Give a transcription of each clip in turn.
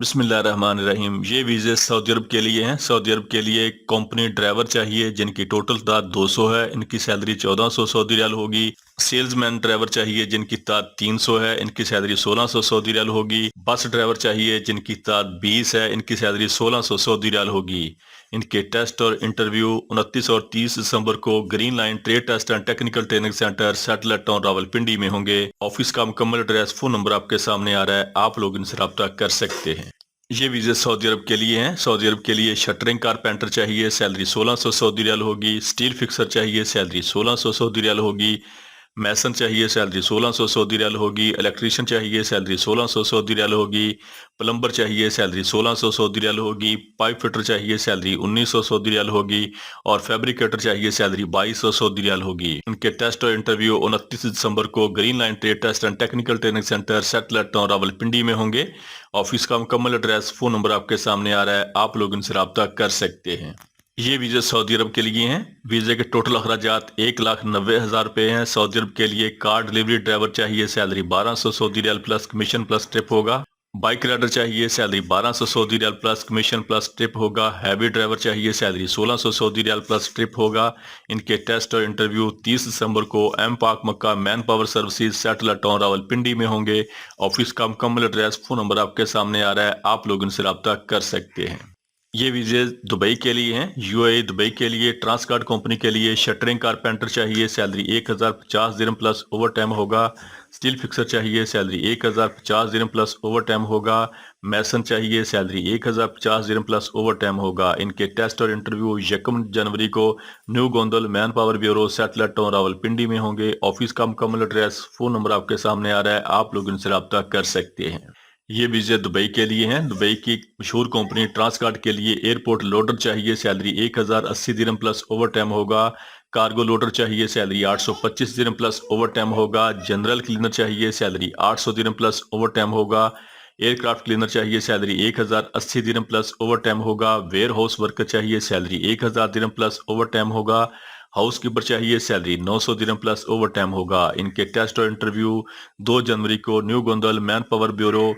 बिस्मिल्लाहिर्रहमानिर्रहीम। ये वीज़े सऊदी अरब के लिए हैं। सऊदी अरब के लिए कंपनी ड्राइवर चाहिए जिनकी टोटल तादाद 200 है। इनकी सैलरी 1400 सऊदी रियाल होगी। सेल्समैन ड्राइवर चाहिए जिनकी तादाद 300 है। इनकी सैलरी 1600 सऊदी रियाल होगी। बस ड्राइवर चाहिए जिनकी तादाद 20 है। इनकी सैलरी 1600 सऊदी रियाल होगी। इनके टेस्ट और इंटरव्यू 29 और 30 दिसंबर को green line trade test and technical training centre satellite town Rawalpindi में होंगे। ऑफिस का मुकम्मल एड्रेस, फोन नंबर आपके सामने आ रहा है, आप लोग इनसे रब्ता कर सकते हैं। ये वीज़े सऊदी अरब के लिए हैं। सऊदी अरब के लिए शटरिंग कारपेंटर चाहिए, सैलरी 1600 सऊदी रियाल होगी। स्टील फिक्सर चाहिए, सैलरी 1600 सऊदी रियाल होगी। मैसन चाहिए, सैलरी 1600 सऊदी रियाल होगी। इलेक्ट्रीशियन चाहिए, सैलरी 1600 सऊदी रियाल होगी। प्लम्बर चाहिए, सैलरी 1600 सऊदी रियाल होगी। पाइप फिटर चाहिए, सैलरी 1900 सऊदी रियाल होगी। और फैब्रिकेटर चाहिए, सैलरी 2200 सऊदी रियाल होगी। इनके टेस्ट और इंटरव्यू 29 दिसंबर को green line trade test and technical training centre satellite town Rawalpindi में होंगे। ऑफिस का मुकम्मल एड्रेस, फोन नंबर आपके सामने आ रहा है, आप लोग इनसे रब्ता कर सकते हैं। ये वीज़े सऊदी अरब के लिए हैं। वीज़े के टोटल अखराजात 1,90,000 रुपये हैं। सऊदी अरब के लिए कार डिलीवरी ड्राइवर चाहिए, salary 1200 Saudi riyal plus commission plus trip होगा। बाइक राइडर चाहिए, salary 1200 Saudi riyal plus commission plus trip होगा। हैवी ड्राइवर चाहिए, सैलरी 1600 सऊदी रियाल प्लस ट्रिप होगा। इनके टेस्ट और इंटरव्यू 30 दिसंबर को M Pak Makkah man power services Satellite town Rawalpindi में होंगे। ऑफिस का मुकम्मल एड्रेस, फोन नंबर आपके सामने आ रहा है, आप लोग इनसे रब्ता कर सकते हैं। ये वीज़े दुबई के लिए हैं। यूएई दुबई के लिए ट्रांसकार्ड कंपनी के लिए शटरिंग कारपेंटर चाहिए, सैलरी 1050 दिरहम प्लस ओवर टाइम होगा। स्टील फिक्सर चाहिए, सैलरी 1050 दिरहम प्लस ओवर टाइम होगा। मैसन चाहिए, सैलरी 1050 दिरहम प्लस ओवर टाइम होगा। इनके टेस्ट और इंटरव्यू 1 जनवरी को new Gondal man power bureau satellite town Rawalpindi में होंगे। ऑफिस का मुकम्मल एड्रेस, फोन नंबर आपके सामने आ रहा है, आप लोग इनसे रब्ता कर सकते हैं। ये वीज़े दुबई के लिए हैं। दुबई की मशहूर कंपनी ट्रांसकार्ड के लिए एयरपोर्ट लोडर चाहिए, सैलरी 1080 दिरहम प्लस ओवर टाइम होगा। कार्गो लोडर चाहिए, सैलरी 825 दिरहम प्लस ओवर टाइम होगा। जनरल क्लीनर चाहिए, सैलरी 800 दिरहम प्लस ओवर टाइम होगा। एयरक्राफ्ट क्लीनर चाहिए, सैलरी 1080 दिरहम प्लस ओवर टाइम होगा। वेयर हाउस वर्कर चाहिए, सैलरी 1000 दिरहम प्लस ओवर टाइम होगा। हाउस कीपर चाहिए, सैलरी 900 दिरहम प्लस ओवर टाइम होगा। इनके टेस्ट और इंटरव्यू 2 जनवरी को new Gondal man power bureau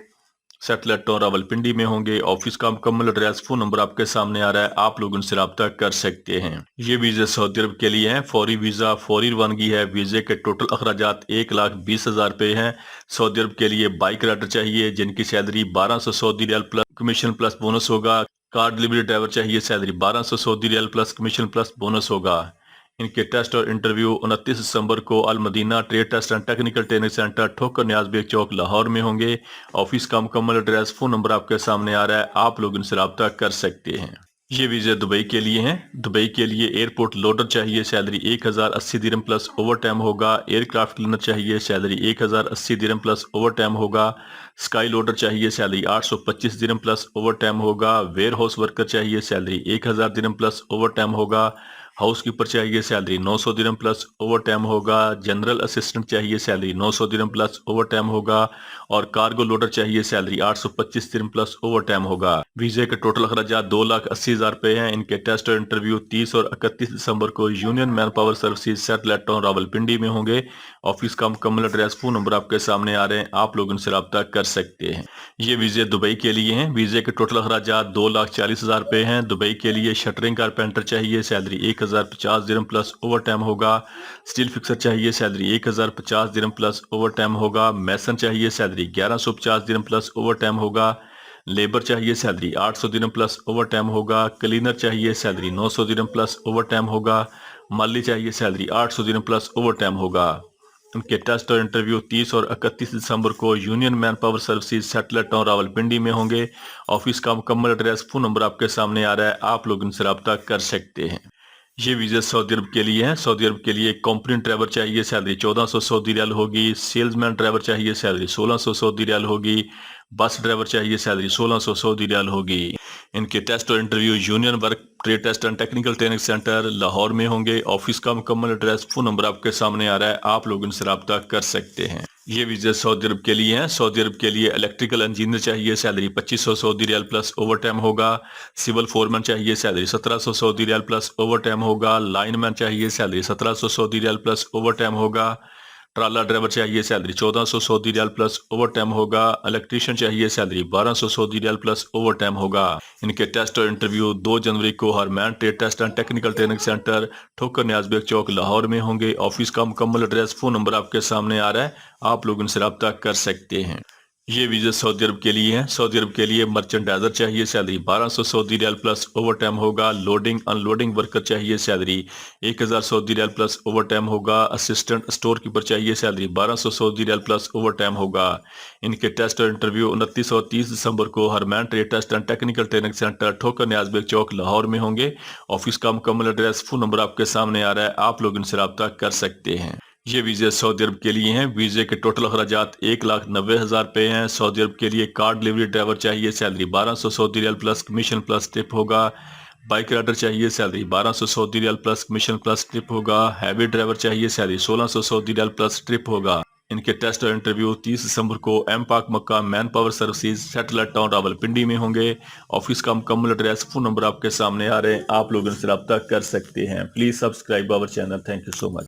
satellite town Rawalpindi में होंगे। ऑफिस का मुकम्मल एड्रेस, फोन नंबर आपके सामने आ रहा है, आप लोग उनसे रब्ता कर सकते हैं। ये वीज़े सऊदी अरब के लिए हैं। फौरी वीज़ा फौरी रवानगी है। वीज़े के टोटल अखराजात 1,20,000 रुपये हैं। सऊदी अरब के लिए बाइक राइडर चाहिए जिनकी salary 1200 Saudi riyal plus commission plus bonus होगा। कार डिलीवरी ड्राइवर चाहिए, salary 1200 Saudi riyal plus commission plus bonus होगा। इनके टेस्ट और इंटरव्यू 29 दिसंबर को Al Madina trade test and technical training centre Thokar Niaz bag चौक लाहौर में होंगे। ऑफिस का मुकम्मल एड्रेस, फोन नंबर आपके सामने आ रहा है, आप लोग इनसे रब्ता कर सकते हैं। ये वीज़े दुबई के लिए हैं। दुबई के लिए एयरपोर्ट लोडर चाहिए, सैलरी 1080 दिरहम प्लस ओवर टाइम होगा। एयरक्राफ्ट क्लीनर चाहिए, सैलरी 1080 दिरहम प्लस ओवर टाइम होगा। स्काई लोडर चाहिए, सैलरी 825 दिरहम प्लस ओवर टाइम होगा। वेयर हाउस वर्कर चाहिए, सैलरी 1000 दिरहम प्लस ओवर टाइम होगा। हाउस कीपर चाहिए, सैलरी 900 दिरहम प्लस ओवर टाइम होगा। जनरल असिस्टेंट चाहिए, सैलरी 900 दिरहम प्लस ओवर टाइम होगा। और कार्गो लोडर चाहिए, सैलरी 825 दिरहम प्लस ओवर टाइम होगा। वीज़े के टोटल अखराजात 2,80,000 रुपये हैं। इनके टेस्ट और इंटरव्यू 30 और 31 दिसंबर को union man power services Satellite town Rawalpindi में होंगे। ऑफिस का मुकम्मल एड्रेस, फोन नंबर आपके सामने आ रहे हैं, आप लोग इनसे रब्ता कर सकते हैं। ये वीज़े दुबई के लिए हैं। वीज़े के टोटल अखराजात 2,40,000 रुपये हैं। दुबई के लिए शटरिंग कारपेंटर चाहिए, सैलरी 1050 दिरहम प्लस ओवर टाइम होगा। स्टील फिक्सर चाहिए, सैलरी 1050 दिरहम प्लस ओवर टाइम होगा। मैसन चाहिए, सैलरी 1150 दिरहम प्लस ओवर टाइम होगा। लेबर चाहिए, सैलरी 800 दिरहम प्लस ओवर टाइम होगा। क्लीनर चाहिए, सैलरी 900 दिरहम प्लस ओवर टाइम होगा। माली चाहिए, सैलरी 800 दिरहम प्लस ओवर टाइम होगा। उनके टेस्ट और इंटरव्यू 30 और 31 दिसंबर को union man power services Satellite town Rawalpindi में होंगे। ऑफिस का मुकम्मल एड्रेस, फोन नंबर आपके सामने आ रहा है, आप लोग इनसे रब्ता कर सकते हैं। ये वीज़ा सऊदी अरब के लिए हैं। सऊदी अरब के लिए कंपनी ड्राइवर चाहिए, सैलरी 1400 सऊदी रियाल होगी। सेल्समैन ड्राइवर चाहिए, सैलरी 1600 सऊदी रियाल होगी। बस ड्राइवर चाहिए, सैलरी 1600 सऊदी रियाल होगी। इनके टेस्ट और interview union work trade test and technical training centre Lahore में होंगे। ऑफिस का मुकम्मल एड्रेस, फोन नंबर आपके सामने आ रहा है, आप लोग इनसे रब्ता कर सकते हैं। ये वीज़ा सऊदी अरब के लिए हैं। सऊदी अरब के लिए इलेक्ट्रिकल इंजीनियर चाहिए, सैलरी 2500 सऊदी रियाल प्लस ओवर टाइम होगा। सिविल फोरमैन चाहिए, सैलरी 1700 सऊदी रियाल प्लस ओवर टाइम होगा। लाइनमैन चाहिए, सैलरी 1700 सऊदी रियाल प्लस ओवर टाइम होगा। ٹرالا ڈرائیور چاہیے سیلری 1400 سعودی ریال پلس اوور ٹائم ہوگا. الیکٹریشین چاہیے سیلری 1200 سعودی ریال پلس اوور ٹائم ہوگا. ان کے ٹیسٹ اور انٹرویو 2 جنوری کو ہرمین trade test and technical training centre Thokar Niaz bag چوک لاہور میں ہوں گے. آفس کا مکمل ایڈریس فون نمبر آپ کے سامنے آ رہا ہے, آپ لوگ ان سے رابطہ کر سکتے ہیں. یہ ویزا سعودی عرب کے لیے ہیں. سعودی عرب کے لیے مرچنڈائزر چاہیے سیلری 1200 سعودی ریال پلس اوور ٹائم ہوگا. لوڈنگ ان لوڈنگ ورکر چاہیے سیلری 1000 سعودی ریال پلس اوور ٹائم ہوگا. اسسٹنٹ اسٹور کیپر چاہیے سیلری 1200 سعودی ریال پلس اوور ٹائم ہوگا. ان کے ٹیسٹ اور انٹرویو 29 اور 30 دسمبر کو ہرمین trade test and technical training centre Thokar Niaz bag چوک لاہور میں ہوں گے. آفس کا مکمل ایڈریس فون نمبر آپ کے سامنے آ رہا ہے, آپ لوگ ان سے رابطہ کر سکتے ہیں. یہ ویزے سعودی عرب کے لیے ہیں. ویزے کے ٹوٹل اخراجات 1,90,000 روپے ہیں. سعودی عرب کے لیے کار ڈلیوری ڈرائیور چاہیے سیلری 1200 سعودی ریال پلس کمیشن پلس ٹپ ہوگا. بائک رائڈر چاہیے سیلری 1200 سعودی ریال پلس کمیشن پلس ٹپ ہوگا. ہیوی ڈرائیور چاہیے سیلری 1600 سعودی ریال پلس ٹپ ہوگا. ان کے ٹیسٹ اور انٹرویو 30 دسمبر کو M Pak Makkah man power services Satellite Town Rawalpindi میں ہوں گے. آفس کا مکمل ایڈریس فون نمبر آپ کے سامنے آ رہے ہیں, آپ لوگ ان سے رابطہ کر سکتے ہیں. Please subscribe our channel. Thank you so much.